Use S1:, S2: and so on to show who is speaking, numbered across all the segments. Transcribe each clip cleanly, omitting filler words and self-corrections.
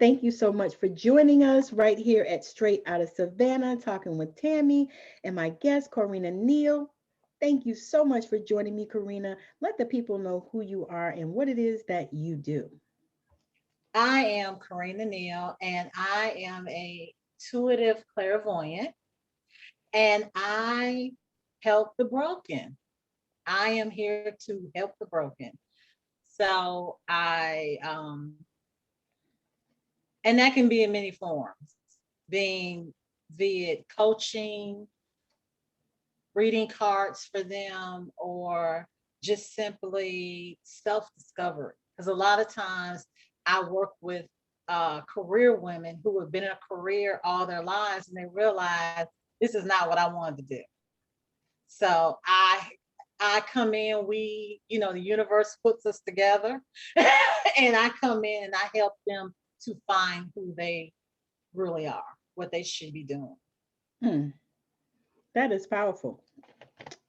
S1: Thank you so much for joining us right here at Straight Outta Savannah, talking with Tammy and my guest, Corrina Neal. Thank you so much for joining me, Corrina. Let the people know who you are and what it is that you do.
S2: I am Corrina Neal, and I am a intuitive clairvoyant, and I help the broken. I am here to help the broken. So and that can be in many forms, being via coaching, reading cards for them, or just simply self-discovery. Because a lot of times I work with career women who have been in a career all their lives and they realize this is not what I wanted to do. So I come in, the universe puts us together and I come in and I help them to find who they really are, what they should be doing.
S1: Hmm, that is powerful.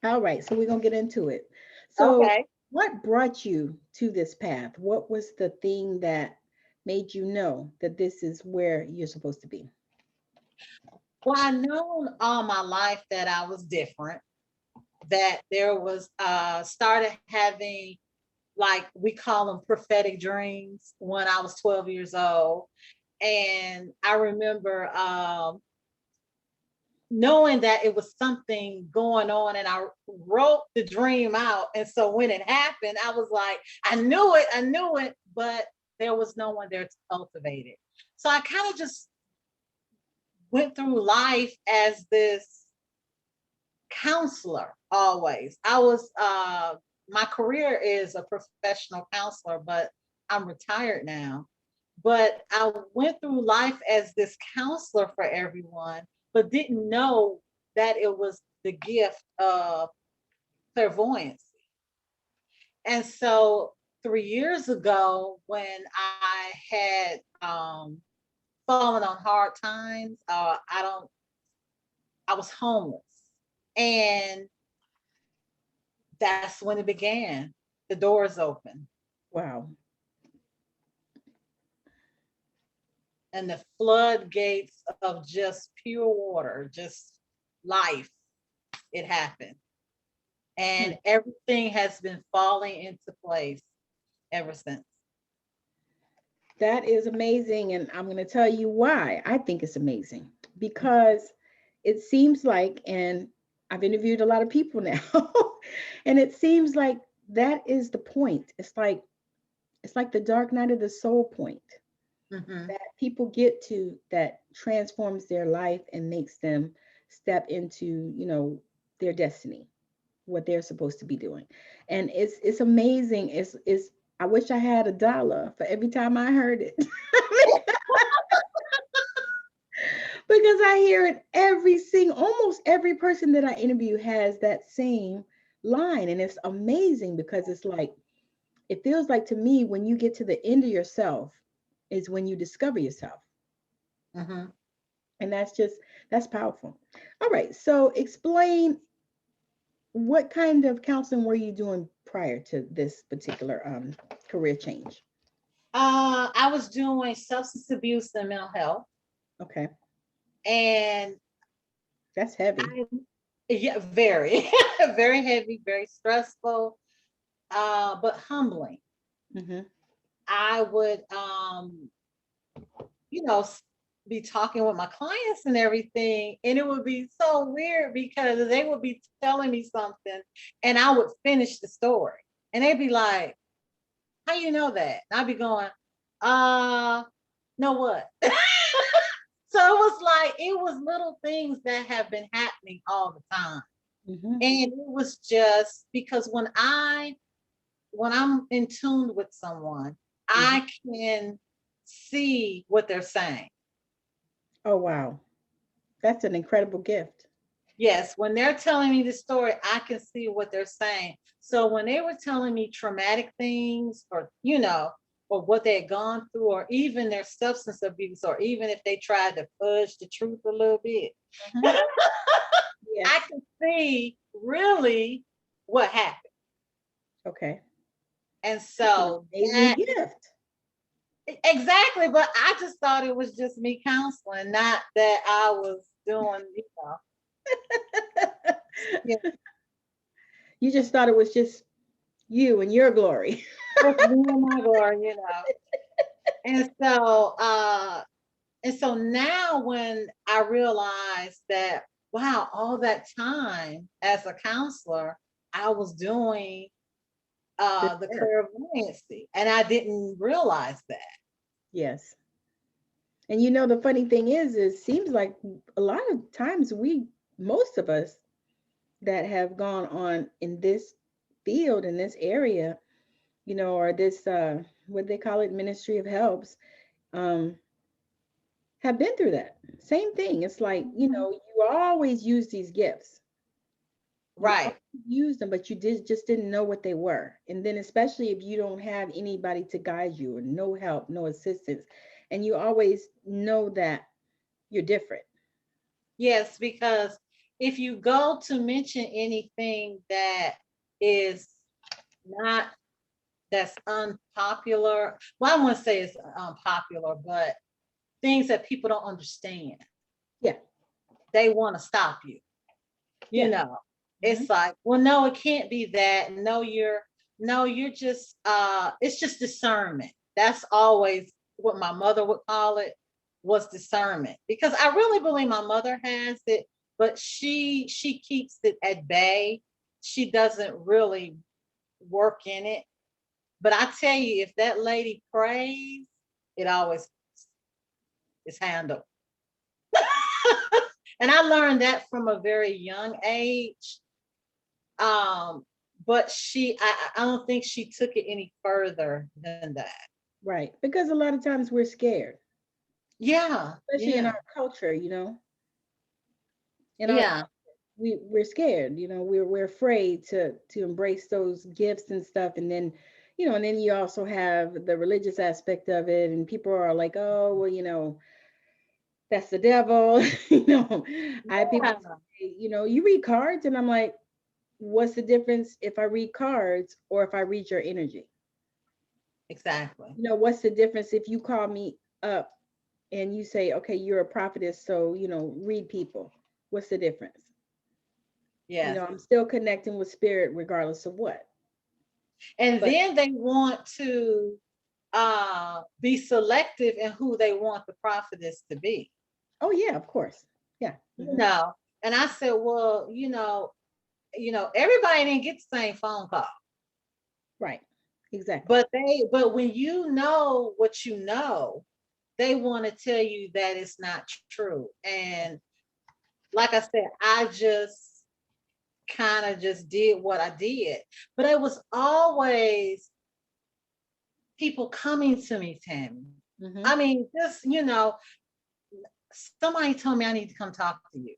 S1: All right, so we're going to get into it. So,
S2: Okay.
S1: what brought you to this path? What was the thing that made you know that this is where you're supposed to be?
S2: Well, I known all my life that I was different, that there was started having, like, we call them prophetic dreams when I was 12 years old. And I remember knowing that it was something going on, and I wrote the dream out. And so when it happened, I was like, I knew it, but there was no one there to cultivate it. So I kind of just went through life as this counselor always. I was my career is a professional counselor, but I'm retired now. But I went through life as this counselor for everyone, but didn't know that it was the gift of clairvoyance. And so 3 years ago, when I had fallen on hard times, I was homeless. And that's when it began. The doors open
S1: Wow.
S2: and the floodgates of just pure water, just life. It happened.
S1: Hmm.
S2: And everything has been falling into place ever since.
S1: That is amazing. And I'm going to tell you why I think it's amazing. Because it seems like, and I've interviewed a lot of people now, and it seems like that is the point. It's like the dark night of the soul point
S2: Mm-hmm.
S1: that people get to that transforms their life and makes them step into, their destiny, what they're supposed to be doing. And it's amazing. It's I wish I had $1 for every time I heard it. Because I hear it almost every person that I interview has that same line. And it's amazing because it's like, it feels like to me when you get to the end of yourself is when you discover yourself.
S2: Mm-hmm.
S1: And that's powerful. All right. So explain, what kind of counseling were you doing prior to this particular career change?
S2: I was doing substance abuse and mental health,
S1: Okay.
S2: and
S1: That's heavy.
S2: I, yeah, very, very heavy, very stressful, but humbling.
S1: Hmm.
S2: I would, you know, be talking with my clients and everything, and it would be so weird because they would be telling me something, and I would finish the story, and they'd be like, "How you know that?" And I'd be going, "Uh, know what?" So it was like it was little things that have been happening all the time.
S1: Hmm.
S2: And it was just because when I'm in tune with someone,
S1: Hmm.
S2: I can see what they're saying.
S1: Oh, wow. That's an incredible gift.
S2: Yes, when they're telling me the story, I can see what they're saying. So when they were telling me traumatic things, or or what they had gone through, or even their substance abuse, or even if they tried to fudge the truth a little bit,
S1: Hmm.
S2: I
S1: Yes.
S2: can see really what happened.
S1: Okay.
S2: And
S1: That's an
S2: so
S1: amazing
S2: that
S1: gift.
S2: exactly. But I just thought it was just me counseling, not that I was doing, yeah,
S1: You just thought it was just you and your glory.
S2: just me and my glory. And so now when I realized that, wow, all that time as a counselor, I was doing
S1: Good
S2: the
S1: work.
S2: clairvoyancy, and I didn't realize that.
S1: Yes. And you know, the funny thing is, it seems like a lot of times most of us that have gone on in this field, in this area, or this, what they call it, Ministry of Helps, um, have been through that. Same thing. It's like,
S2: Mhm.
S1: you always use these gifts. You
S2: Right.
S1: always use them, but you just didn't know what they were. And then especially if you don't have anybody to guide you or no help, no assistance, and you always know that you're different.
S2: Yes, because if you go to mention anything that is not that's unpopular, well, I wouldn't say it's unpopular, but things that people don't understand,
S1: Yeah.
S2: they want to stop you. You
S1: Yeah.
S2: know,
S1: Hmm.
S2: it's like, well, no, it can't be that. No, you're just it's just discernment. That's always what my mother would call it, was discernment. Because I really believe my mother has it, but she keeps it at bay. She doesn't really work in it. But I tell you, if that lady prays, it always is handled. And I learned that from a very young age. Um, but I don't think she took it any further than that.
S1: Right. Because a lot of times we're scared,
S2: Yeah,
S1: especially in
S2: yeah,
S1: our culture, in our
S2: yeah,
S1: we're scared, we're afraid to embrace those gifts and stuff. And then, and then you also have the religious aspect of it, and people are like, oh, well, that's the devil. I have people
S2: yeah,
S1: say, you read cards, and I'm like, what's the difference if I read cards or if I read your energy?
S2: exactly.
S1: What's the difference if you call me up and you say, okay, you're a prophetess, so read people? What's the difference?
S2: Yes.
S1: I'm still connecting with spirit regardless of what.
S2: And
S1: But
S2: then they want to be selective in who they want the prophetess to be.
S1: oh yeah, of course. Yeah.
S2: You
S1: Hmm.
S2: know, and I said, well, everybody didn't get the same phone call.
S1: Right. Exactly.
S2: But when you know what you know, they want to tell you that it's not true. And like I said, I just kind of just did what I did. But it was always people coming to me, Tammy.
S1: Hmm.
S2: I mean, just, somebody told me I need to come talk to you.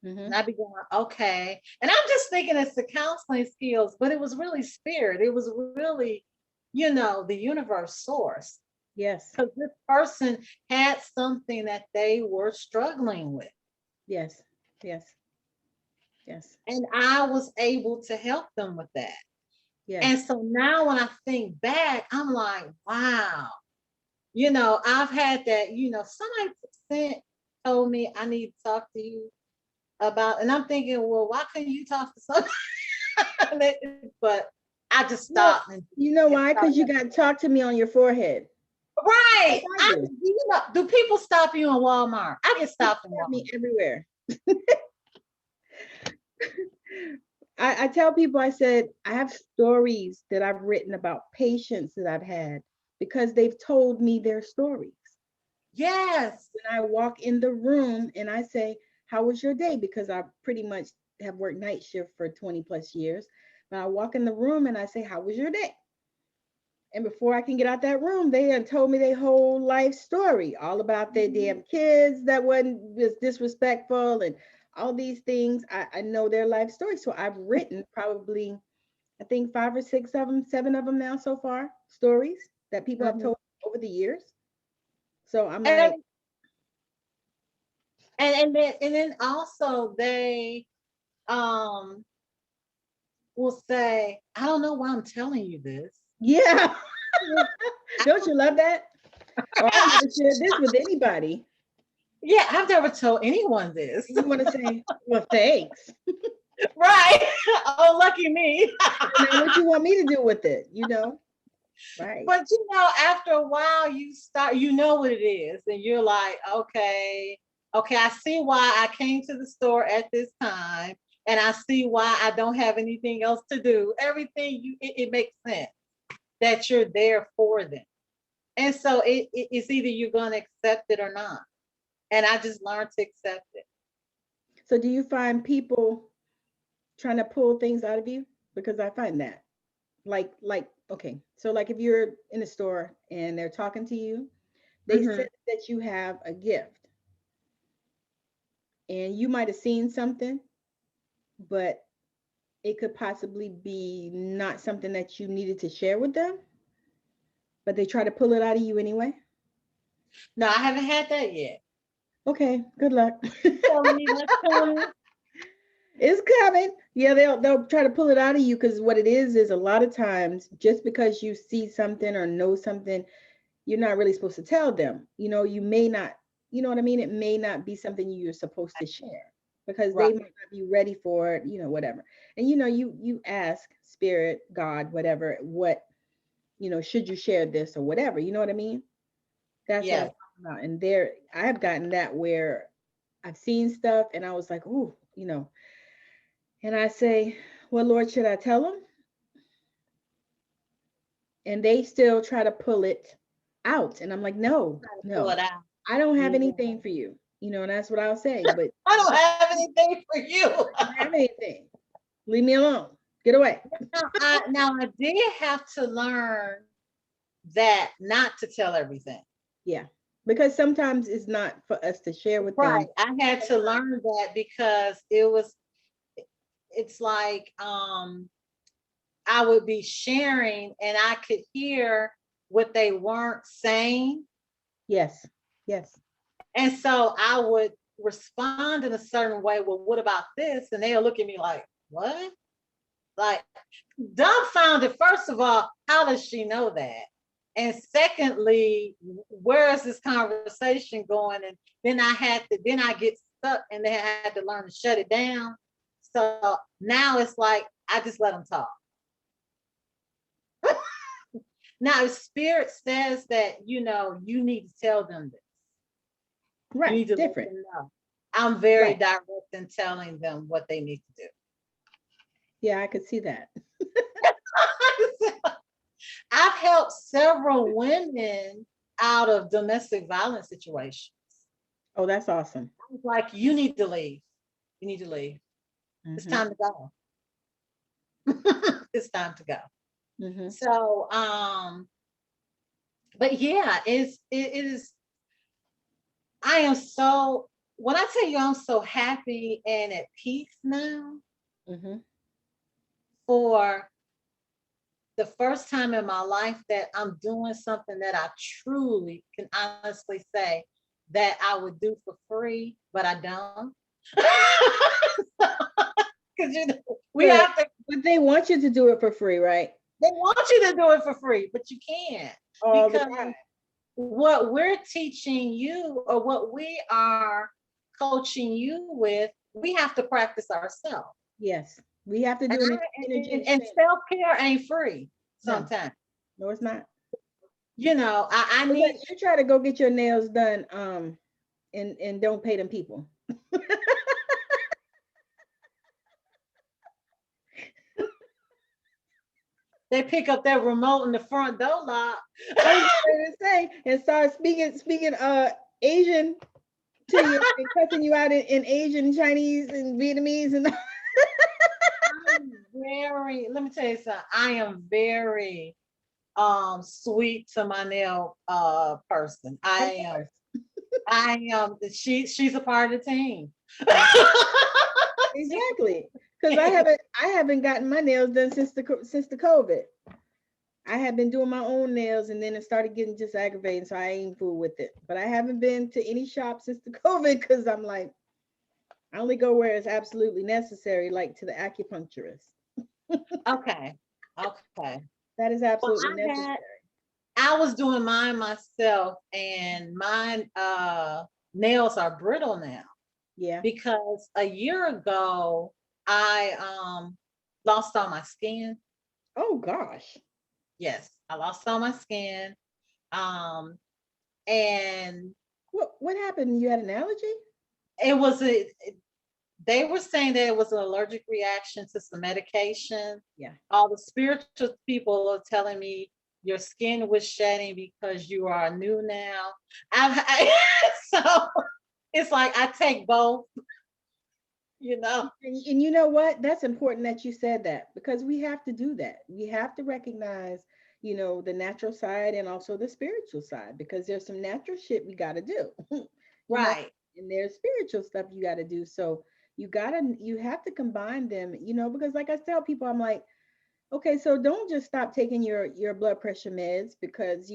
S2: And
S1: Hmm.
S2: I'd be going, okay. And I'm just thinking it's the counseling skills, but it was really spirit. It was really, the universe source.
S1: Yes.
S2: Because this person had something that they were struggling with.
S1: Yes. Yes. Yes.
S2: And I was able to help them with that. And
S1: Yes.
S2: so now when I think back, I'm like, wow, I've had that, somebody sent, told me I need to talk to you about, and I'm thinking, well, why couldn't you talk to somebody? But I just
S1: No,
S2: stopped and
S1: you know
S2: and
S1: why? Because you
S2: started.
S1: got to talk to me on your forehead. Like
S2: Right.
S1: I do.
S2: Do people stop you in Walmart? I get
S1: People
S2: stopped in
S1: stop me
S2: Walmart.
S1: everywhere. I tell people, I said, I have stories that I've written about patients that I've had because they've told me their stories.
S2: Yes.
S1: When I walk in the room and I say, how was your day? Because I pretty much have worked night shift for 20 plus years. But I walk in the room and I say, how was your day? And before I can get out that room, they had told me their whole life story, all about their
S2: Mhm.
S1: damn kids that was disrespectful and all these things. I know their life story. So I've written probably, I think 5 or 6 of them, 7 of them now so far, stories that people have
S2: Mhm.
S1: told over the years. So I'm like,
S2: And and then also they um will say, I don't know why I'm telling you this.
S1: yeah,
S2: I
S1: don't
S2: don't
S1: you love that? Oh, I've never shared this with anybody.
S2: Yeah, I've never told anyone this.
S1: You want to say, well, thanks.
S2: Right. Oh, lucky me.
S1: Now, what you want me to do with it? Right?
S2: But after a while, you know what it is, and you're like, okay, I see why I came to the store at this time, and I see why I don't have anything else to do. Everything it makes sense that you're there for them. And so it's either you're going to accept it or not. And I just learned to accept it.
S1: So, do you find people trying to pull things out of you? Because I find that, okay, so like if you're in a store and they're talking to you, they
S2: Mhm.
S1: said that you have a gift, and you might have seen something, but it could possibly be not something that you needed to share with them, but they try to pull it out of you anyway.
S2: No, I haven't had that yet.
S1: Okay, good luck.
S2: Telling me what's coming.
S1: It's coming. Yeah, they'll try to pull it out of you, because what it is a lot of times, just because you see something or know something, you're not really supposed to tell them. You may not, you know what I mean? It may not be something you're supposed to share, because
S2: Right.
S1: they might not be ready for it, whatever. And you ask spirit, God, whatever, what, should you share this or whatever, you know what I mean? That's what I'm
S2: Yes.
S1: talking about. And there I've gotten that where I've seen stuff and I was like, ooh, and I say, well, Lord, should I tell them? And they still try to pull it out. And I'm like, no,
S2: Pull
S1: no,
S2: it out.
S1: I don't have
S2: Yeah.
S1: anything for you. And that's what I'll say. But
S2: I don't have anything for you.
S1: I don't have anything. Leave me alone. Get away.
S2: Now I did have to learn that not to tell everything.
S1: Yeah. Because sometimes it's not for us to share with
S2: Right.
S1: them.
S2: I had to learn that because it's like I would be sharing and I could hear what they weren't saying.
S1: Yes. Yes.
S2: And so I would respond in a certain way. Well, what about this? And they'll look at me like, what? Like, dumbfounded. First of all, how does she know that? And secondly, where is this conversation going? And then I get stuck and then I had to learn to shut it down. So now it's like, I just let them talk. Now, if spirit says that, you need to tell them this. You
S1: Right.
S2: need to let
S1: Different.
S2: them know. I'm very
S1: Right.
S2: direct in telling them what they need to
S1: Yeah, I could see that.
S2: do. I've helped several women out of domestic violence situations.
S1: Oh, that's awesome.
S2: I was like, you need to leave. You need to leave. It's
S1: Mm-hmm.
S2: time to go. It's time to go.
S1: Mm-hmm.
S2: So, but yeah, it is. I am so. When I tell you, I'm so happy and at peace now
S1: Mm-hmm.
S2: for the first time in my life that I'm doing something that I truly can honestly say that I would do for free, but I don't. Because we
S1: But
S2: have to,
S1: but they want you to do it for free, right?
S2: they want you to do it for free, but you can't.
S1: All the
S2: Because
S1: time.
S2: what we're teaching you or what we are coaching you with, we have to practice ourselves.
S1: Yes. We have to
S2: And,
S1: do an energy
S2: and
S1: exchange.
S2: self-care ain't free
S1: No,
S2: sometimes.
S1: no, it's not.
S2: I
S1: It's like
S2: need.
S1: you try to go get your nails done, and don't pay them people.
S2: They pick up that remote in the front door lock.
S1: I was going to say, and start speaking Asian to you and cussing you out in Asian, Chinese, and Vietnamese, and
S2: Let me tell you something. I am very sweet to my nail person.
S1: of
S2: I am she's a part of the team.
S1: course. Exactly. Because I haven't gotten my nails done since the COVID. I have been doing my own nails, and then it started getting just aggravating, so I ain't fool with it. But I haven't been to any shop since the COVID, because I'm like, I only go where it's absolutely necessary, like to the acupuncturist.
S2: Okay. Okay.
S1: That is
S2: Well,
S1: absolutely necessary.
S2: I was doing mine myself, and mine nails are brittle now
S1: Yeah.
S2: because a year ago I lost all my skin.
S1: Oh gosh.
S2: Yes, I lost all my skin. Um and
S1: What happened? You had an allergy?
S2: it was a they were saying that it was an allergic reaction to some medication.
S1: Yeah.
S2: All the spiritual people are telling me your skin was shedding because you are new now. So it's like I take both, you know.
S1: And you know what? That's important that you said that because we have to do that. We have to recognize, the natural side and also the spiritual side because there's some natural shit we got to do, you know,
S2: Right.
S1: and there's spiritual stuff you got to do. So you have to combine them, because like I tell people, I'm like, okay, so don't just stop taking your blood pressure meds because,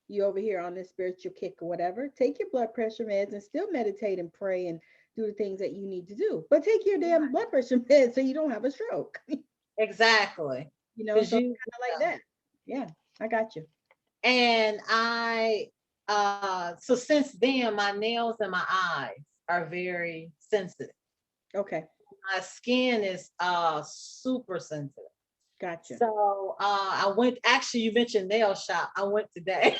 S1: you over here on this spiritual kick or whatever. Take your blood pressure meds and still meditate and pray and do the things that you need to do. But take your damn blood pressure meds so you don't have a stroke.
S2: Exactly. Because
S1: So
S2: you
S1: kind of like that. Yeah, I got you.
S2: and I so since then my nails and my eyes are very sensitive.
S1: Okay,
S2: My skin is super sensitive.
S1: gotcha.
S2: So I went, actually you mentioned nail shop. I went today.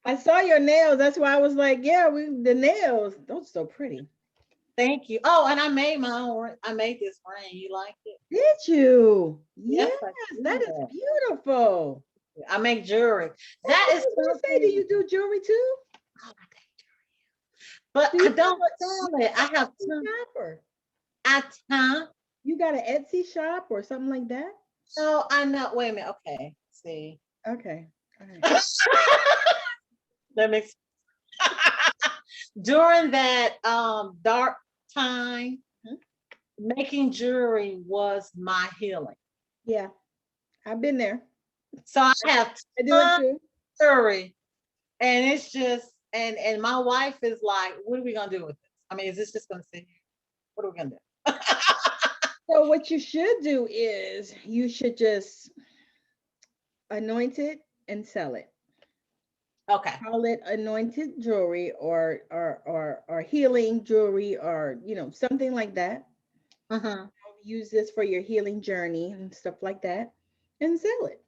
S1: I saw your nails. That's why I was like, yeah, the nails. Those are so pretty.
S2: Thank you. Oh, and I made my own. I made this ring. You like it?
S1: Did you?
S2: Yes,
S1: Yes,
S2: I
S1: that is
S2: did.
S1: beautiful.
S2: I make jewelry.
S1: That's
S2: That
S1: what I
S2: is
S1: was gonna say. Do
S2: something.
S1: you do jewelry too?
S2: Oh, I make jewelry. But
S1: Do
S2: I
S1: you
S2: don't
S1: have
S2: sell it. I have
S1: a
S2: two.
S1: shop or
S2: Huh?
S1: you got an Etsy shop or something like that?
S2: No, I know. Wait a minute. Okay. See.
S1: Okay. All right.
S2: That makes during that dark time,
S1: Mhm.
S2: making jewelry was my healing.
S1: Yeah, I've been there.
S2: So I have
S1: I do it
S2: tons
S1: too.
S2: of jewelry, and it's just and my wife is like, "What are we gonna do with this? I mean, is this just gonna sit here? What are we gonna do?"
S1: So what you should do is you should just anoint it and sell it.
S2: Okay.
S1: Call it anointed jewelry or healing jewelry or something like that.
S2: Hmm.
S1: Use this for your healing journey and stuff like that and sell it.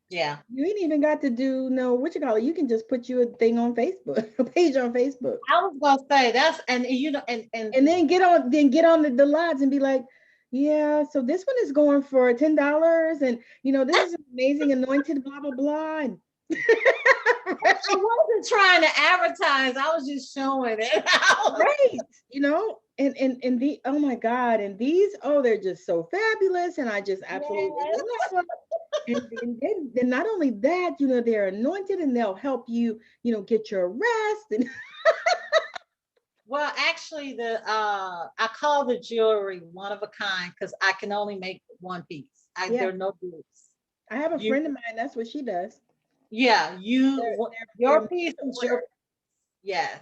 S2: Yeah.
S1: You ain't even got to do no what you call it. You can just put you a thing on Facebook, a page on Facebook.
S2: I was gonna say that's and you know and
S1: And then get on the lives and be like, yeah, so this one is going for $10 and this is amazing anointed blah blah blah. And
S2: I wasn't trying to advertise. I was just showing it.
S1: right, and the oh my God, and these they're just so fabulous, and I just absolutely
S2: Yes.
S1: love them. And then not only that, they're anointed and they'll help you, get your rest and
S2: Well, actually, the I call the jewelry one of a kind because I can only make one piece.
S1: yeah.
S2: There are no groups.
S1: I have a
S2: You,
S1: friend of mine, that's what she does.
S2: yeah,
S1: They're, they're
S2: your
S1: made
S2: piece
S1: to
S2: is
S1: order.
S2: your, yes,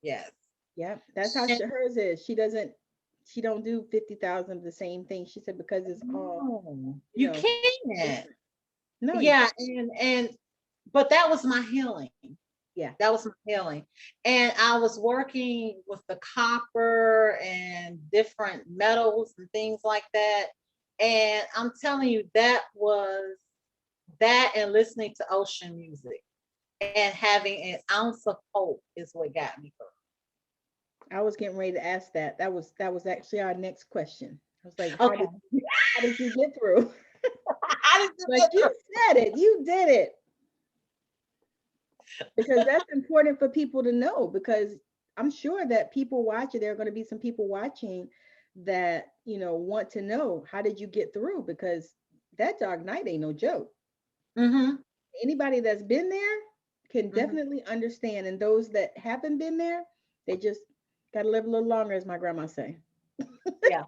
S2: yes.
S1: Yeah, that's how
S2: And,
S1: hers is. She don't do 50,000 of the same thing. She said because it's all,
S2: no,
S1: you
S2: you
S1: know,
S2: can't.
S1: different. No, you
S2: Yeah,
S1: can't.
S2: and but that was my healing.
S1: Yeah.
S2: That was my healing. And I was working with the copper and different metals and things like that. And I'm telling you, that was that and listening to ocean music and having an ounce of hope is what got me through.
S1: I was getting ready to ask that. That was actually our next question. I was like, how
S2: Okay.
S1: did how did you get through?
S2: How did you
S1: But
S2: get
S1: you said it. You did it. Because that's important for people to know because I'm sure that people watching, there are going to be some people watching that, want to know how did you get through because that dark night ain't no joke.
S2: through? Hmm.
S1: Anybody that's been there can
S2: Hmm.
S1: definitely understand. And those that haven't been there, they just got to live a little longer, as my grandma say.
S2: Yeah.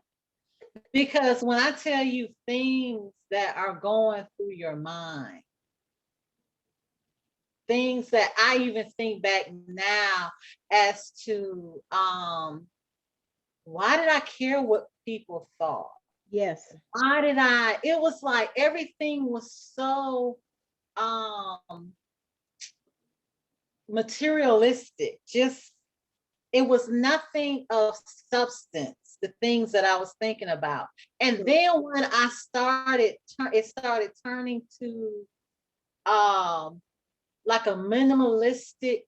S2: Because when I tell you things that are going through your mind, things that I even think back now as to why did I care what people thought?
S1: Yes.
S2: Why did I? It was like everything was so materialistic. Just it was nothing of substance, the things that I was thinking about. And then when I started, it started turning to like a minimalistic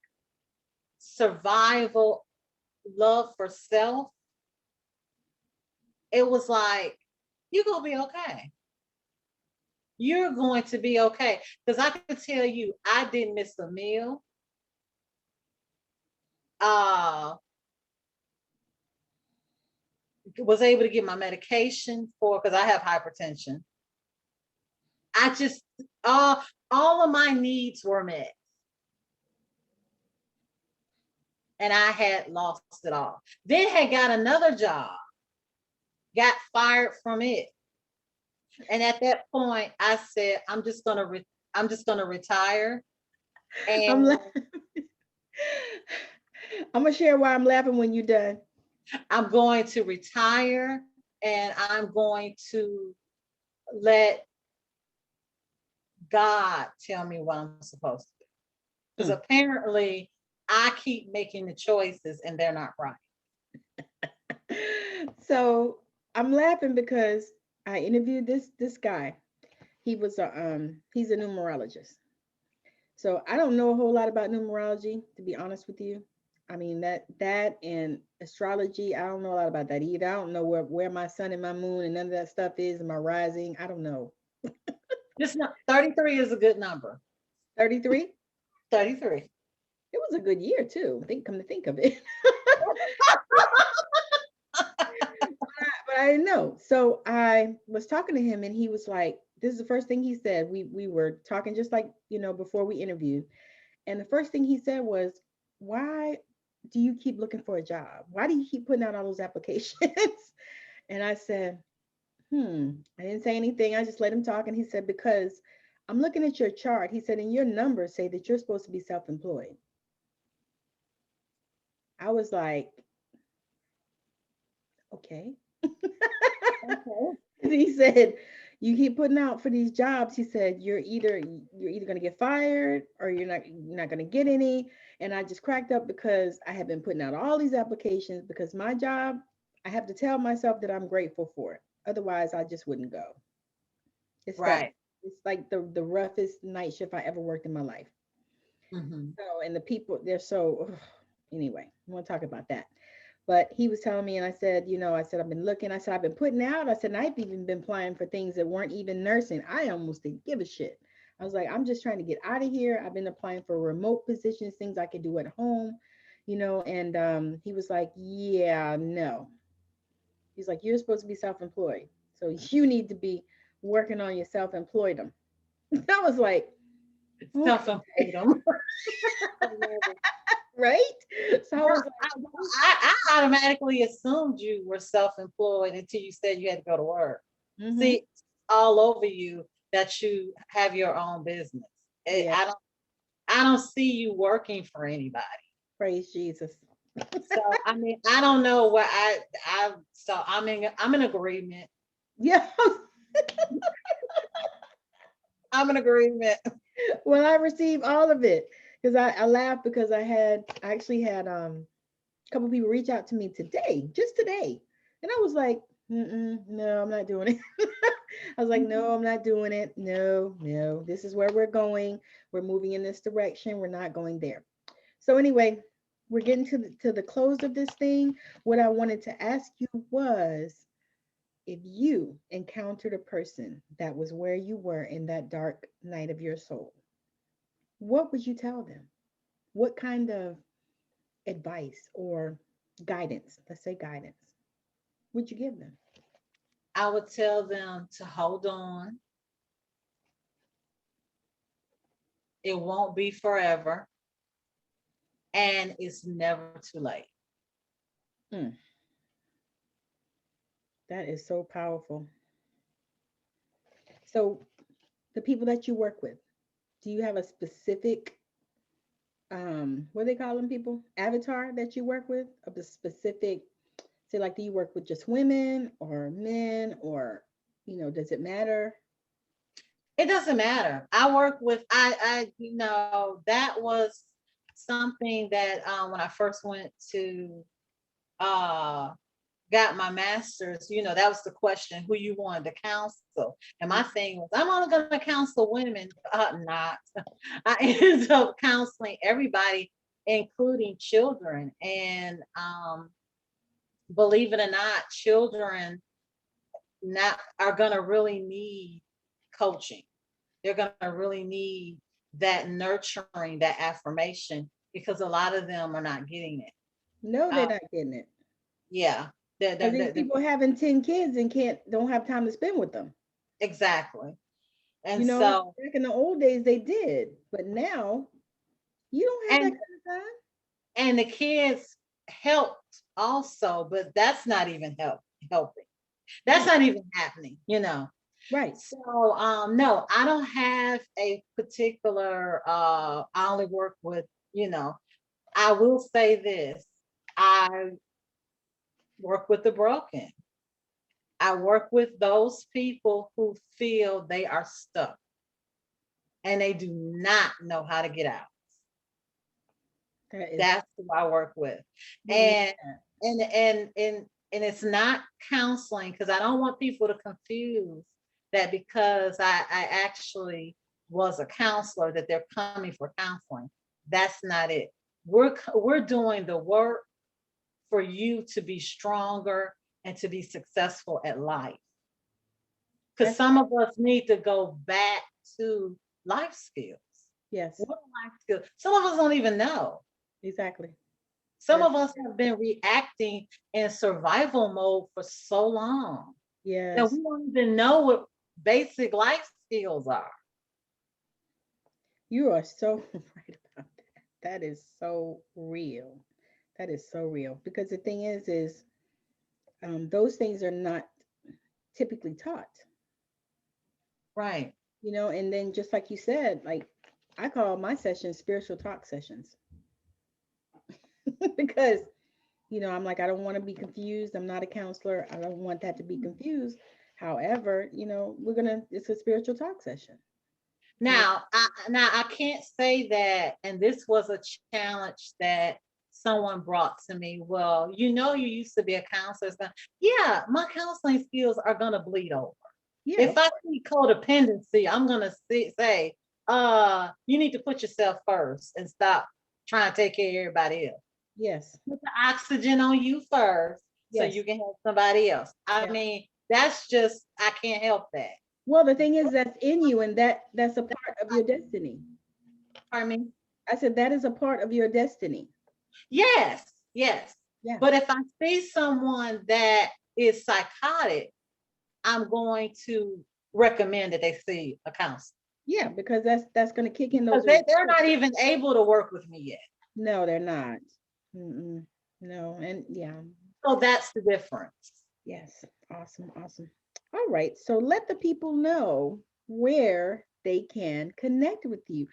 S2: survival love for self. It was like, you're gonna be okay. You're going to be okay. Because I can tell you, I didn't miss a meal. Was able to get my medication for, because I have hypertension. I just all of my needs were met. And I had lost it all. Then had got another job, got fired from it. And at that point, I said, I'm just gonna retire. And
S1: I'm gonna share why I'm laughing when you're done.
S2: I'm going to retire, and I'm going to let God tell me what I'm supposed to do. Because apparently I keep making the choices and they're not right.
S1: So I'm laughing because I interviewed this guy. He was he's a numerologist. So I don't know a whole lot about numerology, to be honest with you. I mean that and astrology, I don't know a lot about that either. I don't know where my sun and my moon and none of that stuff is, and my rising. I don't know.
S2: Just 33 is a good number.
S1: 33?
S2: 33.
S1: It was a good year too. Come to think of it. But I didn't know. So I was talking to him and he was like, this is the first thing he said. We were talking just like, before we interviewed. And the first thing he said was, why do you keep looking for a job? Why do you keep putting out all those applications? And I said, I didn't say anything. I just let him talk. And he said, because I'm looking at your chart. He said, and your numbers say that you're supposed to be self-employed. I was like, okay.
S2: Okay.
S1: He said, you keep putting out for these jobs. He said, you're either going to get fired or you're not going to get any. And I just cracked up because I have been putting out all these applications because my job, I have to tell myself that I'm grateful for it. Otherwise, I just wouldn't go. It's that
S2: Right.
S1: it's like the roughest night shift I ever worked in my life.
S2: Mm-hmm.
S1: So, and the people, they're so, anyway, I want to talk about that. But he was telling me, and I said, I said, I've been looking. I said, I've been putting out. I said, and I've even been applying for things that weren't even nursing. I almost didn't give a shit. I was like, I'm just trying to get out of here. I've been applying for remote positions, things I could do at home, and he was like, yeah, no. He's like, you're supposed to be self-employed. So you need to be working on your self-employed them. I was like, okay.
S2: Self-employed.
S1: Right? So I was like,
S2: I automatically assumed you were self-employed until you said you had to go to work. See, all over you that you have your own business.
S1: yeah,
S2: I don't see you working for anybody.
S1: praise Jesus.
S2: So I mean, I don't know what so I'm in agreement.
S1: Yeah.
S2: I'm in agreement.
S1: Well, I received all of it because I laughed because I actually had a couple people reach out to me today, just today, and I was like, no, I'm not doing it. I was like, no, I'm not doing it. No, no, this is where we're going. We're moving in this direction. We're not going there. So anyway, we're getting to the close of this thing. What I wanted to ask you was, if you encountered a person that was where you were in that dark night of your soul, what would you tell them? What kind of advice or guidance, let's say guidance, would you give them?
S2: I would tell them to hold on. It won't be forever. And it's never too late.
S1: Mm, that is so powerful. So, the people that you work with, do you have a specific, what do they call them, people? Avatar that you work with? Of the specific, say, like, do you work with just women or men or, does it matter?
S2: It doesn't matter. I work with that was something that when I first went to uh got my master's, that was the question, who you wanted to counsel. And my thing was, I'm only going to counsel women. Not. I ended up counseling everybody, including children. And believe it or not, children not are going to really need coaching. They're going to really need that nurturing, that affirmation, because a lot of them are not getting it.
S1: No, they're not getting it.
S2: Yeah.
S1: I think people having 10 kids and don't have time to spend with them.
S2: Exactly. And
S1: so back in the old days they did, but now you don't have that kind of time.
S2: And the kids helped also, but that's not even helping. That's not even happening,
S1: Right.
S2: So no, I don't have a particular I only work with, I will say this. I work with the broken. I work with those people who feel they are stuck and they do not know how to get out. That's who I work with. And it's not counseling, because I don't want people to confuse that because I actually was a counselor that they're coming for counseling. That's not it. We're doing the work for you to be stronger and to be successful at life. Because some of us need to go back to life skills.
S1: Yes.
S2: What are life skills? Some of us don't even know.
S1: Exactly.
S2: Some of us have been reacting in survival mode for so long.
S1: Yes.
S2: That we don't even know what basic life skills are.
S1: You are so right about that. That is so real. That is so real. Because the thing is those things are not typically taught.
S2: Right.
S1: And then just like you said, like I call my sessions spiritual talk sessions. Because, I'm like, I don't want to be confused. I'm not a counselor. I don't want that to be confused. However, it's a spiritual talk session.
S2: Now, I can't say that, and this was a challenge that someone brought to me. Well, you used to be a counselor. So, yeah, my counseling skills are going to bleed over. Yeah, if I see codependency, I'm going to say, you need to put yourself first and stop trying to take care of everybody else.
S1: Yes.
S2: Put the oxygen on you first, so you can help somebody else. I mean, that's just, I can't help that.
S1: Well, the thing is, that's in you, and that's a part of your destiny.
S2: Pardon me?
S1: I said that is a part of your destiny.
S2: Yes. Yeah. But if I see someone that is psychotic, I'm going to recommend that they see a counselor.
S1: Yeah, because that's going to kick in those.
S2: They're not even able to work with me yet.
S1: No, they're not. Mm-mm. No, and yeah.
S2: So that's the difference.
S1: Yes. Awesome. All right. So let the people know where they can connect with you.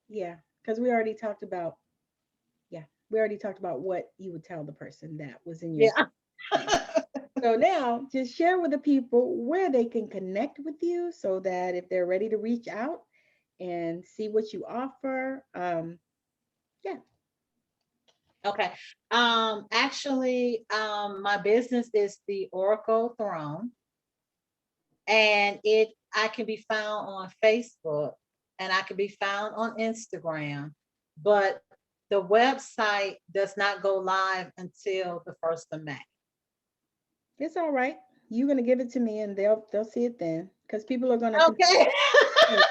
S1: Yeah, because we already talked about. Yeah, we already talked about what you would tell the person that was in your. Yeah. So now just share with the people where they can connect with you so that if they're ready to reach out and see what you offer. Yeah.
S2: Okay. Actually, my business is the Oracle Throne, and I can be found on Facebook and I can be found on Instagram, but the website does not go live until the 1st of May.
S1: It's all right. You're gonna give it to me, and they'll see it then, because people are gonna.
S2: Okay.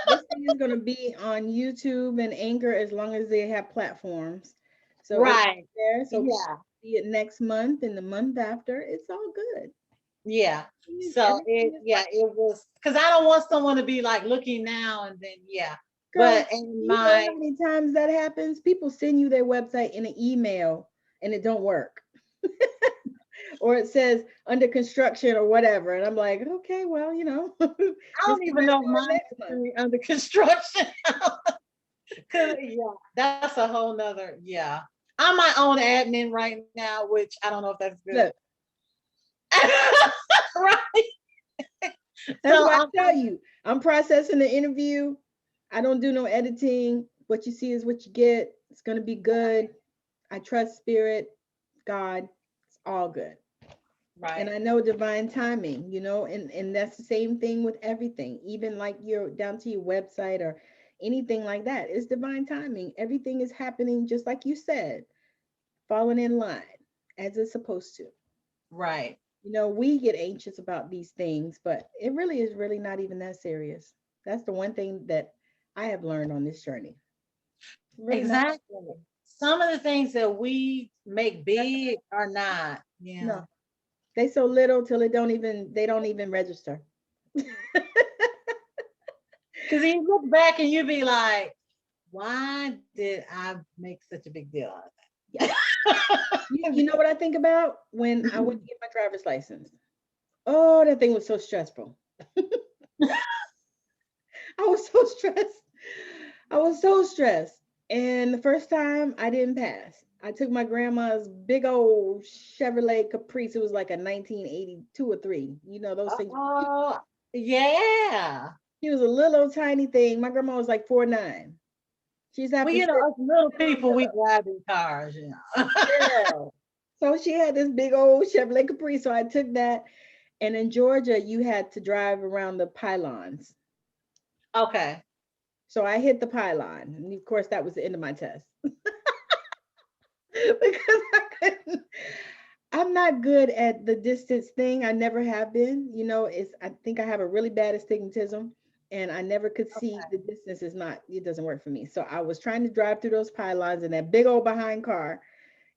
S1: This thing is gonna be on YouTube and Anchor as long as they have platforms. So
S2: right
S1: there. So yeah, see it next month and the month after. It's all good.
S2: Yeah. So it was, because I don't want someone to be like looking now and then
S1: Girl, but you know how many times that happens? People send you their website in an email and it don't work. Or it says under construction or whatever. And I'm like, okay, well,
S2: I don't even know mine under construction. Cause that's a whole nother, I'm my own admin right now, which I don't know if that's good.
S1: Look.
S2: Right.
S1: That's
S2: So
S1: what I tell you. I'm processing the interview. I don't do no editing. What you see is what you get. It's going to be good. I trust spirit, God. It's all good. And
S2: right.
S1: I know divine timing, and that's the same thing with everything, even like you're down to your website or anything like that. It's divine timing. Everything is happening just like you said, falling in line as it's supposed to.
S2: Right.
S1: We get anxious about these things, but it really is really not even that serious. That's the one thing that I have learned on this journey. Really not that
S2: Exactly.
S1: serious.
S2: Some of the things that we make
S1: That's
S2: big are not. Yeah.
S1: no. They so little till they don't even register.
S2: Because you look back and you be like, why did I make such a big deal out
S1: Yeah.
S2: of that?
S1: You know what I think about when I went to get my driver's license? Oh, that thing was so stressful. I was so stressed. I was so stressed. And the first time I didn't pass. I took my grandma's big old Chevrolet Caprice. It was like a 1982 or 3. Those things.
S2: Oh, yeah.
S1: She was a little tiny thing. My grandma was like 4'9". She's
S2: Well,
S1: having to sit
S2: us little
S1: armed
S2: people, we
S1: up.
S2: drive in cars, you know.
S1: Girl. So she had this big old Chevrolet Caprice. So I took that. And in Georgia, you had to drive around the pylons.
S2: Okay.
S1: So I hit the pylon. And of course, that was the end of my test. Because I'm not good at the distance thing. I never have been. I think I have a really bad astigmatism and I never could see the distance it doesn't work for me. So I was trying to drive through those pylons in that big old behind car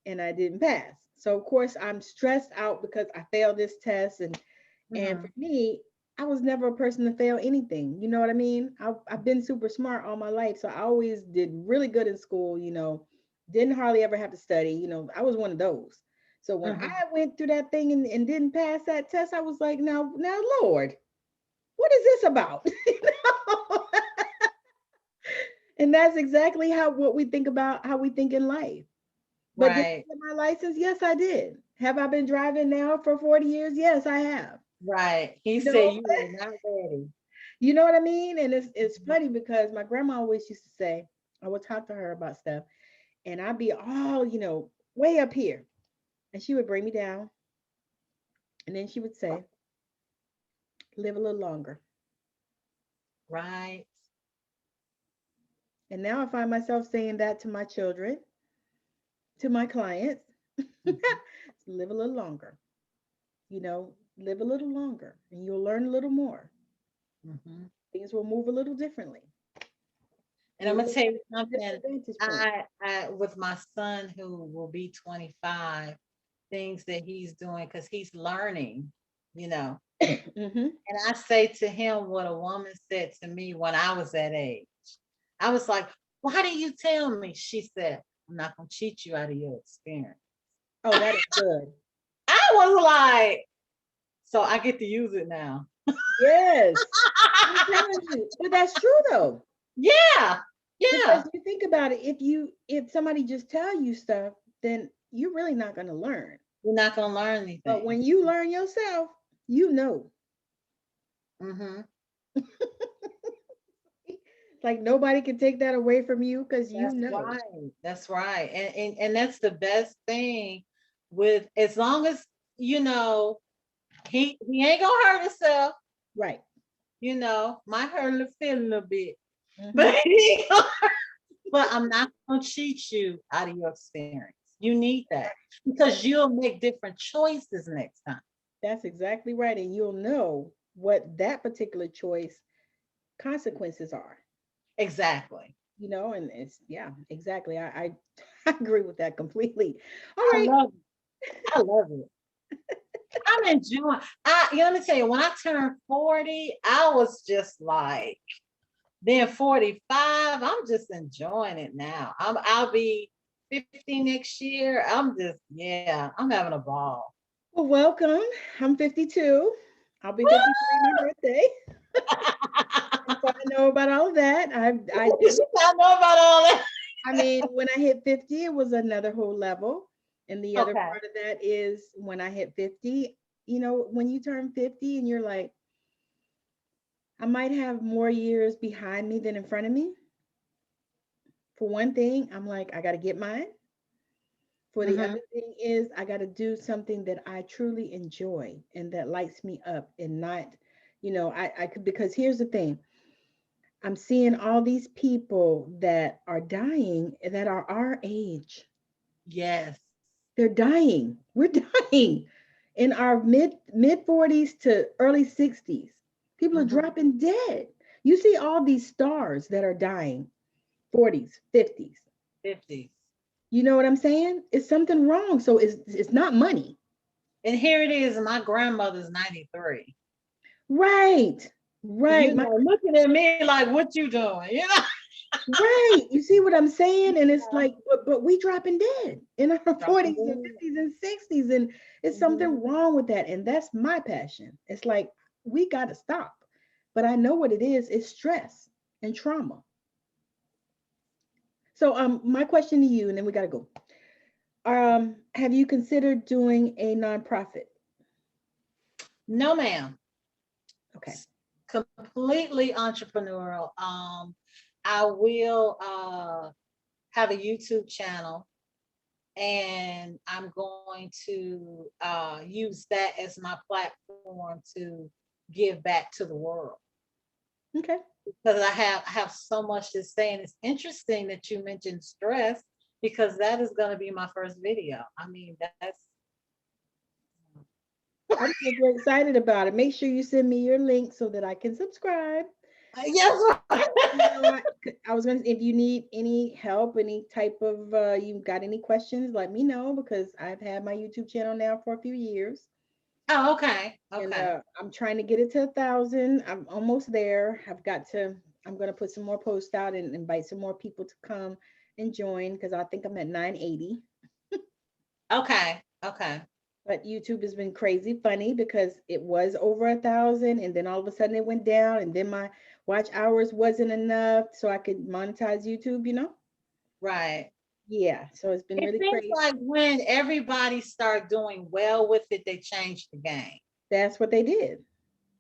S1: and I didn't pass. So of course I'm stressed out because I failed this test and for
S2: Mhm.
S1: me, I was never a person to fail anything. You know what I mean? I've been super smart all my life. So I always did really good in school, didn't hardly ever have to study. I was one of those. So when I
S2: Mhm.
S1: went through that thing and didn't pass that test, I was like, now, Lord, what is this about? And that's exactly what we think about how we think in life. But did I
S2: Right.
S1: get my license? Yes, I did. Have I been driving now for 40 years? Yes, I have.
S2: Right. He
S1: You
S2: said
S1: know,
S2: you were not ready.
S1: You know what I mean? And it's
S2: Mhm.
S1: funny because my grandma always used to say, I would talk to her about stuff, and I'd be all, way up here. And she would bring me down, and then she would say, live a little longer.
S2: Right.
S1: And now I find myself saying that to my children, to my clients,
S2: Mhm.
S1: live a little longer, live a little longer, and you'll learn a little more.
S2: Mhm.
S1: Things will move a little differently.
S2: And I'm
S1: You'll
S2: gonna
S1: look
S2: tell
S1: at
S2: you
S1: it from a
S2: something.
S1: different vantage point.
S2: I with my son who will be 25, things that he's doing because he's learning, you know.
S1: Hmm.
S2: And I say to him what a woman said to me when I was that age. I was like, "Why do you tell me?" She said, "I'm not gonna cheat you out of your experience."
S1: Oh, that is good.
S2: I was like, "So I get to use it now."
S1: Yes. I'm telling you. But that's true though.
S2: Yeah,
S1: Because
S2: yeah.
S1: you think about it, if somebody just tell you stuff, then you're really not going to learn.
S2: You're not gonna learn
S1: But
S2: anything.
S1: when you learn yourself, you know.
S2: Hmm.
S1: Like nobody can take that away from you because you
S2: That's
S1: know.
S2: right. That's right. And that's the best thing with as long as you know he ain't gonna hurt himself,
S1: Right.
S2: might hurt a little feel a little bit.
S1: Hmm.
S2: But he ain't but I'm not gonna cheat you out of your experience. You need that because you'll make different choices next time.
S1: That's exactly right. And you'll know what that particular choice consequences are.
S2: Exactly.
S1: And it's yeah, exactly. I I agree with that completely. All
S2: I
S1: right.
S2: love it. I love it. I'm enjoying. Let me tell you, when I turned 40, I was just like, then 45, I'm just enjoying it now. I'll be 50 next year. Yeah, I'm having a ball.
S1: Well, welcome. I'm 52. I'll be 53 my birthday. So I know about all of that. I do.
S2: I know about all that.
S1: I mean, when I hit 50, it was another whole level. And the other
S2: Okay.
S1: part of that is when I hit 50, when you turn 50 and you're like, I might have more years behind me than in front of me. For one thing, I'm like, I got to get mine. For the
S2: Mm-hmm.
S1: other thing is, I got to do something that I truly enjoy and that lights me up and not, I could, because here's the thing. I'm seeing all these people that are dying that are our age.
S2: Yes.
S1: They're dying. We're dying in our mid 40s to early 60s. People are
S2: Mm-hmm.
S1: dropping dead. You see all these stars that are dying, 40s, 50s.
S2: 50s.
S1: You know what I'm saying? It's something wrong. So it's not money.
S2: And here it is, my grandmother's 93.
S1: Right. Right.
S2: You know, looking at me like, what you doing? You know?
S1: Right. You see what I'm saying? And it's
S2: Yeah.
S1: like, but we dropping dead in our
S2: Dropping
S1: 40s and
S2: dead.
S1: 50s and 60s. And it's
S2: Mhm.
S1: something wrong with that. And that's my passion. It's like we gotta stop. But I know what it is. It's stress and trauma. So my question to you, and then we gotta go. Have you considered doing a nonprofit?
S2: No, ma'am.
S1: Okay.
S2: Completely entrepreneurial. I will have a YouTube channel, and I'm going to use that as my platform to give back to the world,
S1: Okay.
S2: because I have so much to say. And it's interesting that you mentioned stress, because that is going to be my first video. I mean, that's
S1: I'm super excited about it. Make sure you send me your link so that I can subscribe.
S2: yes.
S1: You know what? I was gonna, if you need any help, any type of, you got any questions, let me know because I've had my YouTube channel now for a few years,
S2: Oh, okay,
S1: and
S2: okay.
S1: I'm trying to get it to 1,000. I'm almost there. I'm gonna put some more posts out and invite some more people to come and join because I think I'm at 980.
S2: Okay, okay.
S1: But YouTube has been crazy funny because it was over 1,000 and then all of a sudden it went down and then my watch hours wasn't enough so I could monetize YouTube.
S2: Right.
S1: Yeah, so it's been
S2: It
S1: really
S2: seems
S1: crazy.
S2: like when everybody start doing well with it, they change the game.
S1: That's what they did.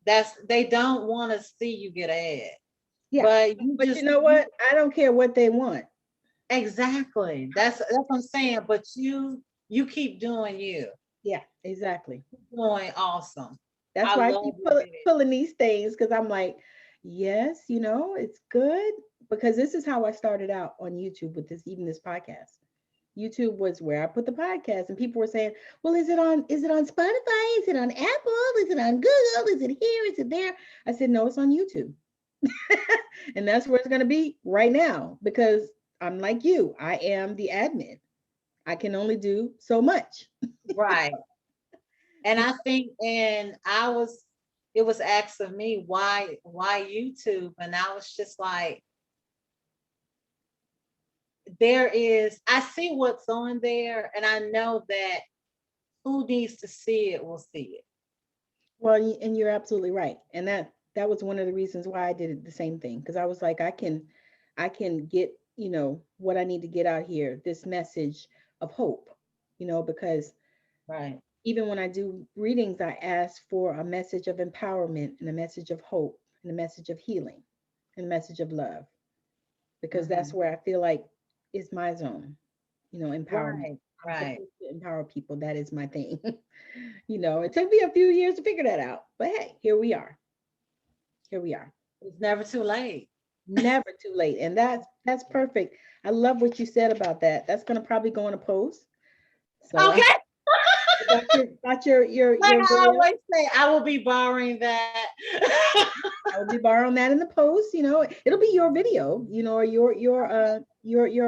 S2: They don't want to see you get ahead.
S1: Yeah.
S2: But you
S1: But you
S2: just
S1: know what? I don't care what they want.
S2: exactly. That's what I'm saying. But you keep doing you.
S1: Yeah, exactly.
S2: Doing awesome.
S1: That's
S2: I
S1: why I
S2: love
S1: keep
S2: your video.
S1: pulling these things because I'm like, yes, it's good because this is how I started out on YouTube with this podcast. YouTube was where I put the podcast, and people were saying, "Well, is it on Spotify? Is it on Apple? Is it on Google? Is it here? Is it there?" I said, "No, it's on YouTube." And that's where it's going to be right now because I'm like you. I am the admin. I can only do so much.
S2: Right. And I think, and it was asked of me, why YouTube? And I was just like, I see what's on there, and I know that who needs to see it will see it.
S1: Well, and you're absolutely right. And that was one of the reasons why I did it the same thing because I was like, I can get, what I need to get out here, this message of hope, because
S2: Right.
S1: even when I do readings, I ask for a message of empowerment and a message of hope and a message of healing and a message of love because that's
S2: Hmm.
S1: where I feel like is my zone, empowerment.
S2: Right.
S1: I'm
S2: Right.
S1: supposed to empower people. That is my thing. It took me a few years to figure that out, but hey, here we are. Here we are.
S2: It's never too late.
S1: Never too late. And that's perfect. I love what you said about that. That's gonna probably go on a post. So
S2: Okay.
S1: about your
S2: Like I
S1: video.
S2: always say, I will be borrowing that.
S1: I will be borrowing that in the post. It'll be your video, or your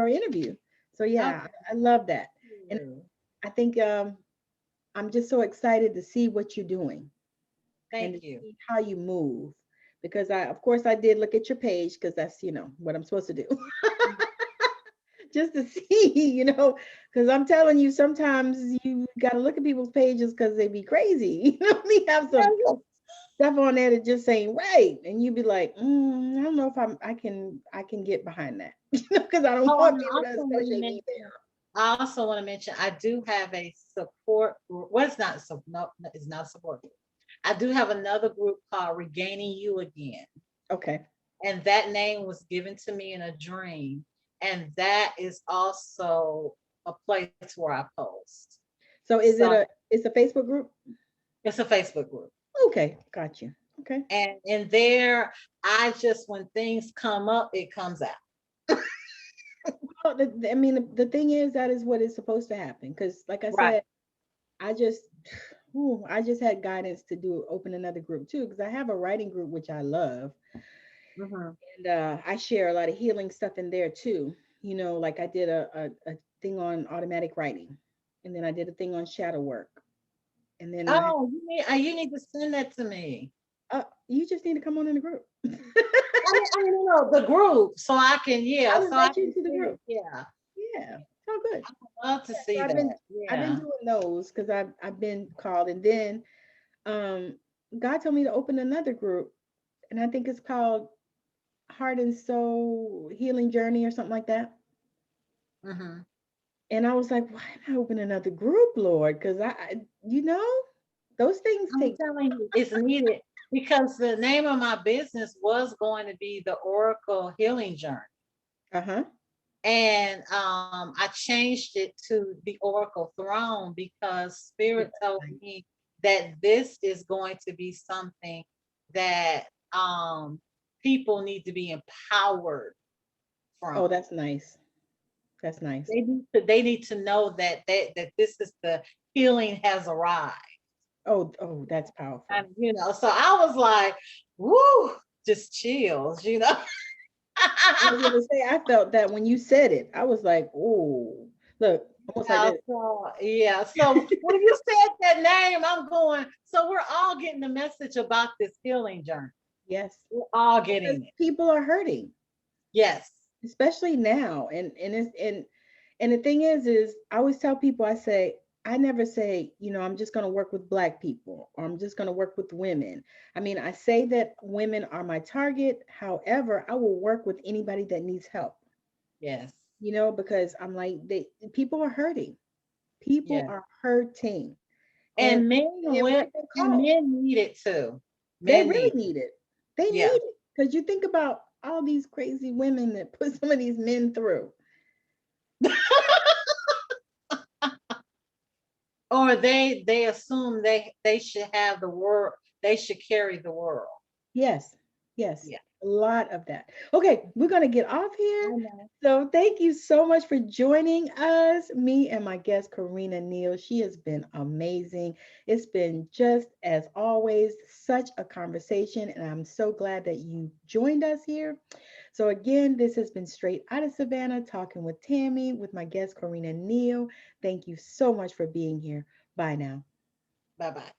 S1: interview. So
S2: Okay.
S1: yeah, I love that. And I think I'm just so excited to see what you're doing and to
S2: Thank you.
S1: see how you move. Because of course I did look at your page because that's, what I'm supposed to do. Just to see, because I'm telling you, sometimes you got to look at people's pages because they be crazy. We have some stuff on there that just ain't right, and you be like, I don't know if I can get behind that, because I don't
S2: Oh, and
S1: want people to associate me there.
S2: I also want to mention I do have a support. Well, it's not so no, it's not support group. I do have another group called Regaining You Again.
S1: Okay.
S2: And that name was given to me in a dream. And that is also a place where I post.
S1: So is it
S2: So
S1: it's a Facebook group?
S2: it's a Facebook group.
S1: Okay, got you. Okay.
S2: And in there, I just, when things come up, it comes out.
S1: Well, I mean, the thing is that is what is supposed to happen. Because, like I
S2: Right.
S1: said, I just, I just had guidance to do open another group too. Because I have a writing group which I love,
S2: Hmm.
S1: and I share a lot of healing stuff in there too. Like I did a thing on automatic writing, and then I did a thing on shadow work, and then
S2: Oh, you need to send that to me.
S1: you just need to come on in the group.
S2: I mean, the group, so I can,
S1: I
S2: yeah,
S1: will
S2: so I
S1: invite you
S2: can
S1: into the
S2: see.
S1: group.
S2: Yeah,
S1: Yeah, it's all good.
S2: I love to
S1: So
S2: see that.
S1: I've been
S2: Yeah.
S1: doing those because I've been called, and then um God told me to open another group, and I think it's called Heart and Soul Healing Journey or something like that.
S2: Hmm.
S1: And I was like, why am I opening another group, Lord? Because those things
S2: I'm
S1: take.
S2: telling you, it's needed because the name of my business was going to be the Oracle Healing Journey.
S1: Uh-huh.
S2: And I changed it to the Oracle Throne because
S1: Oh,
S2: Spirit
S1: that's
S2: told
S1: nice.
S2: me that this is going to be something that people need to be empowered
S1: Oh,
S2: from.
S1: that's nice. That's nice.
S2: They need to know that this is the healing has arrived.
S1: Oh, that's powerful.
S2: And so I was like, woo, just chills.
S1: I was gonna say I felt that when you said it. I was like, oh, look, almost like
S2: Yeah,
S1: this.
S2: so yeah. So when you said that name, I'm going, so we're all getting the message about this healing journey.
S1: Yes,
S2: We're all
S1: because
S2: getting it.
S1: people are hurting,
S2: Yes.
S1: especially now. And the thing is I always tell people, I never say, I'm just going to work with Black people, or I'm just going to work with women. I mean, I say that women are my target. However, I will work with anybody that needs help,
S2: Yes.
S1: because I'm like, people are hurting. People
S2: Yes.
S1: are hurting. And
S2: And men
S1: and
S2: will,
S1: we've been
S2: and
S1: called.
S2: men need it too.
S1: They
S2: Men
S1: really
S2: need
S1: need it. They
S2: it. Yeah.
S1: need it. Because you think about all these crazy women that put some of these men through.
S2: Or they assume they should have the world, they should carry the world.
S1: Yes, yes,
S2: Yeah.
S1: a lot of that. Okay, we're going to get off
S2: I
S1: here.
S2: know.
S1: So thank you so much for joining us, me and my guest, Corrina Neal. She has been amazing. It's been just as always, such a conversation, and I'm so glad that you joined us here. So again, this has been Straight Out of Savannah, talking with Tammi, with my guest, Corrina Neal. Thank you so much for being here. Bye now.
S2: Bye bye.